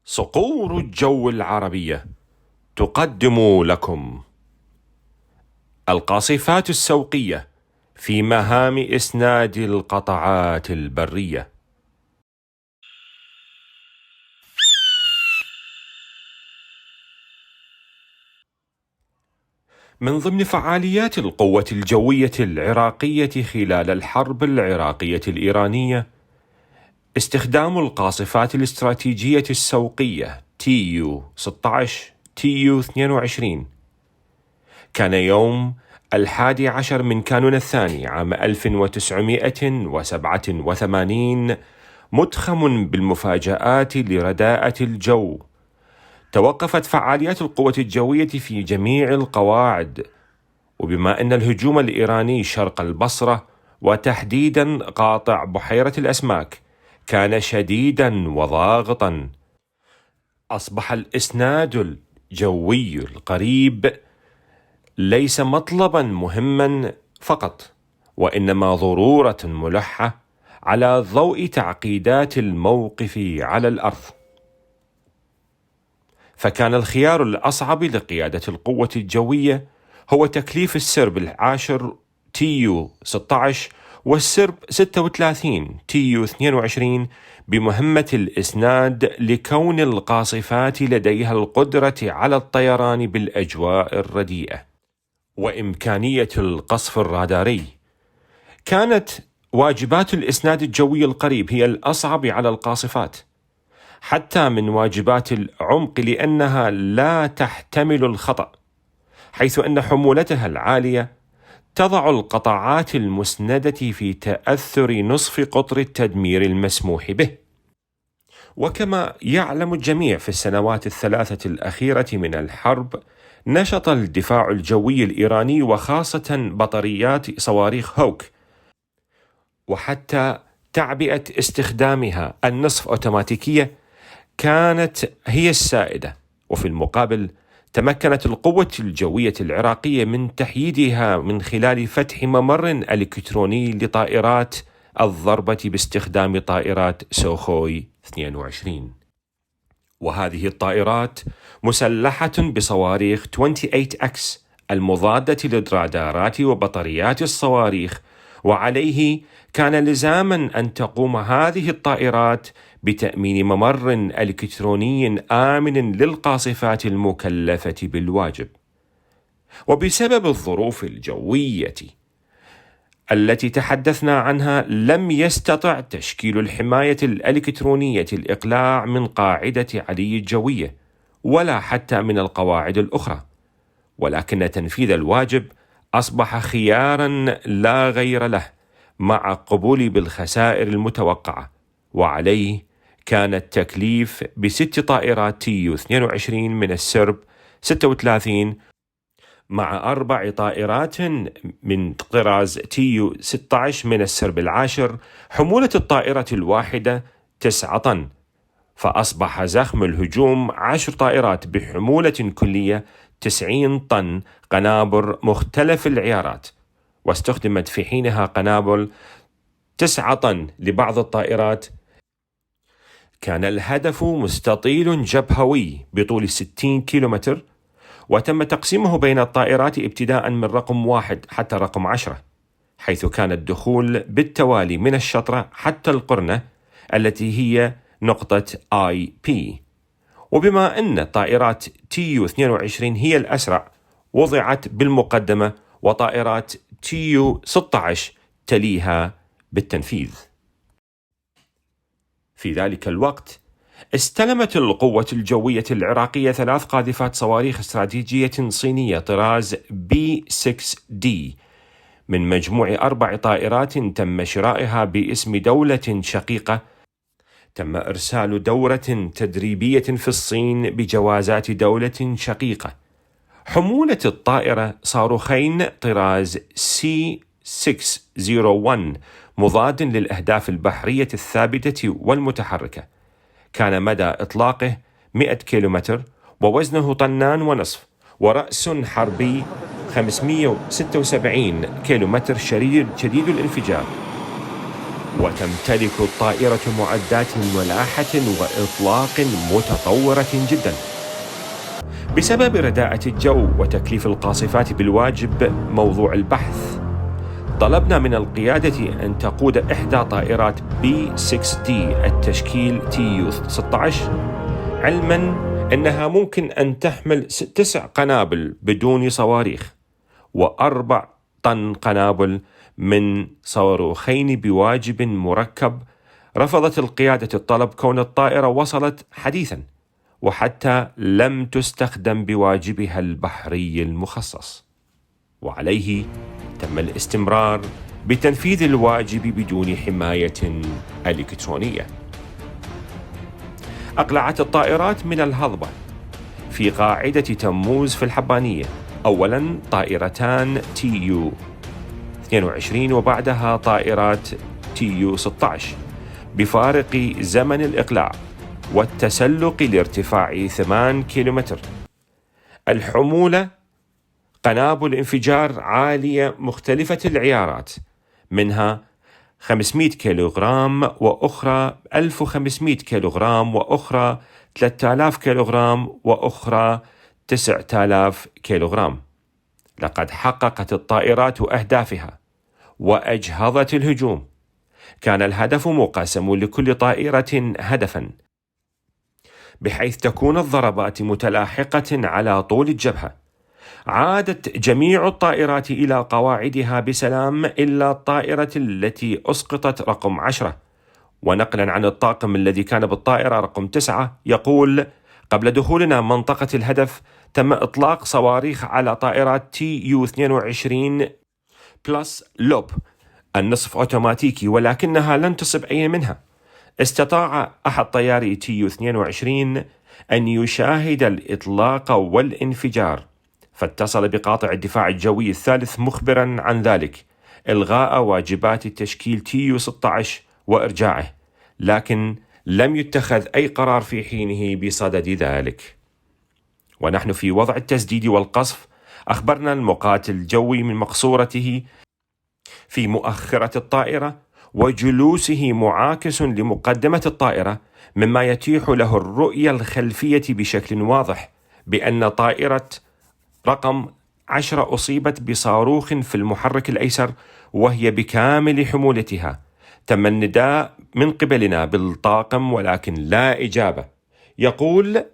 صقور الجو العربية تقدم لكم القاصفات السوقية في مهام إسناد القطعات البرية. من ضمن فعاليات القوة الجوية العراقية خلال الحرب العراقية الإيرانية استخدام القاصفات الاستراتيجية السوقية TU-16 TU-22. كان يوم 11 من كانون الثاني عام 1987 مدخم بالمفاجآت لرداءة الجو. توقفت فعاليات القوة الجوية في جميع القواعد، وبما أن الهجوم الإيراني شرق البصرة وتحديدا قاطع بحيرة الأسماك كان شديدا وضاغطا، أصبح الإسناد الجوي القريب ليس مطلبا مهما فقط، وإنما ضرورة ملحة على ضوء تعقيدات الموقف على الأرض. فكان الخيار الأصعب لقيادة القوة الجوية هو تكليف السرب 10 TU-16 والسرب 36 TU-22 بمهمة الإسناد، لكون القاصفات لديها القدرة على الطيران بالأجواء الرديئة وإمكانية القصف الراداري. كانت واجبات الإسناد الجوي القريب هي الأصعب على القاصفات حتى من واجبات العمق، لأنها لا تحتمل الخطأ، حيث أن حمولتها العالية تضع القطعات المسندة في تأثر نصف قطر التدمير المسموح به. وكما يعلم الجميع، في السنوات الثلاثة الأخيرة من الحرب نشط الدفاع الجوي الإيراني، وخاصة بطاريات صواريخ هوك، وحتى تعبئة استخدامها النصف أوتوماتيكية كانت هي السائدة. وفي المقابل تمكنت القوة الجوية العراقية من تحييدها من خلال فتح ممر إلكتروني لطائرات الضربة باستخدام طائرات سوخوي 22، وهذه الطائرات مسلحة بصواريخ 28X المضادة للرادارات وبطاريات الصواريخ، وعليه كان لزاما أن تقوم هذه الطائرات بتأمين ممر إلكتروني آمن للقاصفات المكلفة بالواجب. وبسبب الظروف الجوية التي تحدثنا عنها لم يستطع تشكيل الحماية الإلكترونية الإقلاع من قاعدة علي الجوية ولا حتى من القواعد الأخرى، ولكن تنفيذ الواجب أصبح خيارا لا غير له مع قبول بالخسائر المتوقعة، وعليه كان التكليف ب6 طائرات TU-22 من السرب 36 مع 4 طائرات من طراز TU-16 من السرب 10، حمولة الطائرة الواحدة 9 طن، فأصبح زخم الهجوم 10 طائرات بحمولة كلية 90 طن قنابل مختلف العيارات، واستخدمت في حينها قنابل 9 طن لبعض الطائرات. كان الهدف مستطيل جبهوي بطول 60 كيلومتر، وتم تقسيمه بين الطائرات ابتداء من رقم 1 حتى رقم 10، حيث كان الدخول بالتوالي من الشطرة حتى القرنة التي هي نقطة IP. وبما أن طائرات TU-22 هي الأسرع وضعت بالمقدمة، وطائرات TU-16 تليها بالتنفيذ. في ذلك الوقت استلمت القوة الجوية العراقية 3 قاذفات صواريخ استراتيجية صينية طراز B6D من مجموع 4 طائرات تم شرائها باسم دولة شقيقة. تم إرسال دورة تدريبية في الصين بجوازات دولة شقيقة. حمولة الطائرة صاروخين طراز C601 مضاد للأهداف البحرية الثابتة والمتحركة. كان مدى إطلاقه 100 كيلومتر، ووزنه 2.5 طن، ورأس حربي 576 كيلومتر شديد الانفجار. وتمتلك الطائرة معدات ملاحة وإطلاق متطورة جدا. بسبب رداءة الجو وتكليف القاصفات بالواجب موضوع البحث، طلبنا من القيادة أن تقود إحدى طائرات B-6D التشكيل TU-16، علما أنها ممكن أن تحمل 9 قنابل بدون صواريخ و4 طن قنابل من صاروخين بواجب مركب. رفضت القيادة الطلب كون الطائرة وصلت حديثا وحتى لم تستخدم بواجبها البحري المخصص، وعليه تم الاستمرار بتنفيذ الواجب بدون حماية إلكترونية. أقلعت الطائرات من الهضبة في قاعدة تموز في الحبانية، أولا طائرتان TU-22 وبعدها طائرات TU-16 بفارق زمن الإقلاع والتسلق لارتفاع 8 كيلومتر. الحمولة قنابل انفجار عالية مختلفة العيارات، منها 500 كيلوغرام وأخرى 1500 كيلوغرام وأخرى 3000 كيلوغرام وأخرى 9000 كيلوغرام. لقد حققت الطائرات أهدافها وأجهضت الهجوم. كان الهدف مقسم لكل طائرة هدفا، بحيث تكون الضربات متلاحقة على طول الجبهة. عادت جميع الطائرات إلى قواعدها بسلام إلا الطائرة التي أسقطت رقم 10. ونقلا عن الطاقم الذي كان بالطائرة رقم 9 يقول: قبل دخولنا منطقة الهدف تم إطلاق صواريخ على طائرات TU-22 بلس لوب النصف أوتوماتيكي، ولكنها لن تصب أي منها. استطاع أحد طياري TU-22 أن يشاهد الإطلاق والانفجار، فاتصل بقاطع الدفاع الجوي الثالث مخبرا عن ذلك، إلغاء واجبات التشكيل TU-16 وإرجاعه، لكن لم يتخذ أي قرار في حينه بصدد ذلك. ونحن في وضع التسديد والقصف أخبرنا المقاتل الجوي من مقصورته في مؤخرة الطائرة وجلوسه معاكس لمقدمة الطائرة، مما يتيح له الرؤية الخلفية بشكل واضح بأن طائرة رقم 10 أصيبت بصاروخ في المحرك الأيسر وهي بكامل حمولتها. تم النداء من قبلنا بالطاقم ولكن لا إجابة. يقول: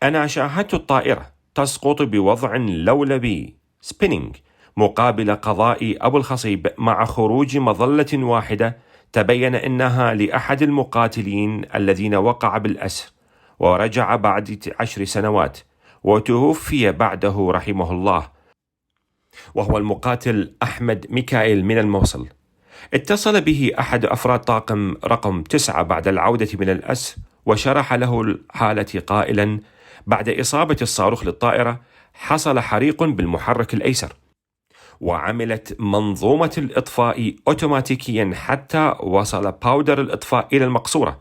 أنا شاهدت الطائرة تسقط بوضع لولبي سبينينج مقابل قضاء أبو الخصيب مع خروج مظلة واحدة تبين أنها لأحد المقاتلين الذين وقع بالأسر ورجع بعد 10 سنوات وتوفي بعده رحمه الله، وهو المقاتل أحمد ميكائيل من الموصل. اتصل به أحد أفراد طاقم رقم 9 بعد العودة من الأسر وشرح له الحالة قائلا: بعد إصابة الصاروخ للطائرة حصل حريق بالمحرك الأيسر، وعملت منظومة الإطفاء أوتوماتيكيا حتى وصل باودر الإطفاء إلى المقصورة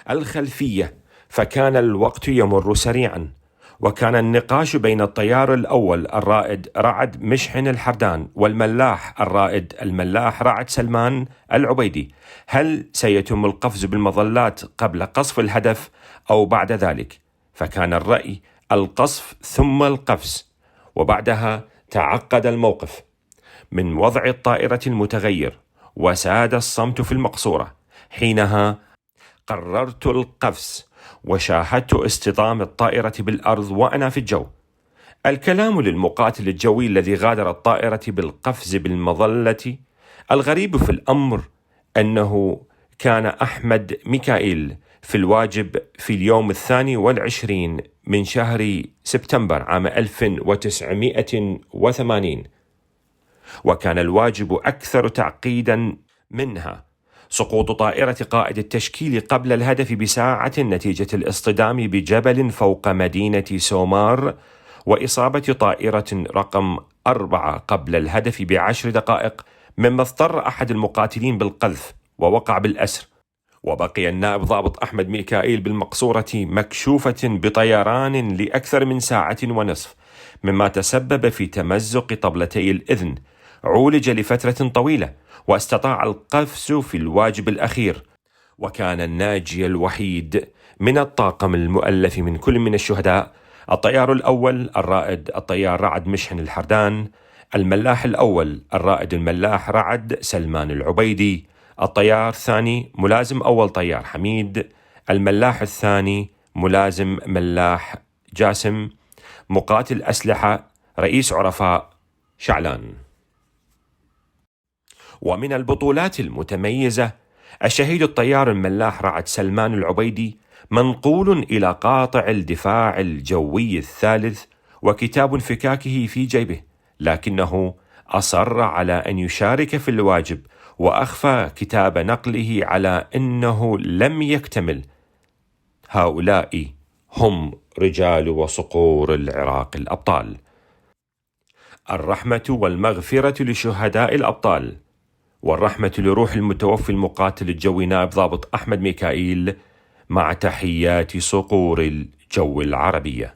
الخلفية، فكان الوقت يمر سريعا. وكان النقاش بين الطيار الأول الرائد رعد مشحن الحردان والملاح الرائد الملاح رعد سلمان العبيدي، هل سيتم القفز بالمظلات قبل قصف الهدف أو بعد ذلك؟ فكان الرأي القصف ثم القفز، وبعدها تعقد الموقف من وضع الطائرة المتغير وساد الصمت في المقصورة. حينها قررت القفز وشاهدت اصطدام الطائرة بالأرض وأنا في الجو. الكلام للمقاتل الجوي الذي غادر الطائرة بالقفز بالمظلة. الغريب في الأمر أنه كان أحمد ميكائيل في الواجب في اليوم 22 من شهر سبتمبر عام 1980، وكان الواجب أكثر تعقيدا منها سقوط طائرة قائد التشكيل قبل الهدف بساعة نتيجة الاصطدام بجبل فوق مدينة سومار، وإصابة طائرة رقم 4 قبل الهدف ب10 دقائق، مما اضطر أحد المقاتلين بالقذف ووقع بالأسر. وبقي النائب ضابط أحمد ميكائيل بالمقصورة مكشوفة بطيران لأكثر من 1.5 ساعة، مما تسبب في تمزق طبلتي الإذن. عولج لفترة طويلة واستطاع القفز في الواجب الأخير، وكان الناجي الوحيد من الطاقم المؤلف من كل من الشهداء: الطيار الأول الرائد الطيار رعد مشحن الحردان، الملاح الأول الرائد الملاح رعد سلمان العبيدي، الطيار الثاني ملازم أول طيار حميد، الملاح الثاني ملازم ملاح جاسم، مقاتل أسلحة رئيس عرفاء شعلان. ومن البطولات المتميزة الشهيد الطيار الملاح رعد سلمان العبيدي منقول إلى قاطع الدفاع الجوي الثالث وكتاب انفكاكه في جيبه، لكنه أصر على أن يشارك في الواجب وأخفى كتاب نقله على أنه لم يكتمل. هؤلاء هم رجال وصقور العراق الأبطال. الرحمة والمغفرة لشهداء الأبطال، والرحمة لروح المتوفي المقاتل الجوي نائب ضابط أحمد ميكائيل، مع تحيات صقور الجو العربية.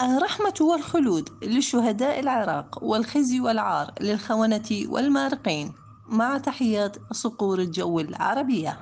الرحمة والخلود لشهداء العراق، والخزي والعار للخونة والمارقين، مع تحيات صقور الجو العربية.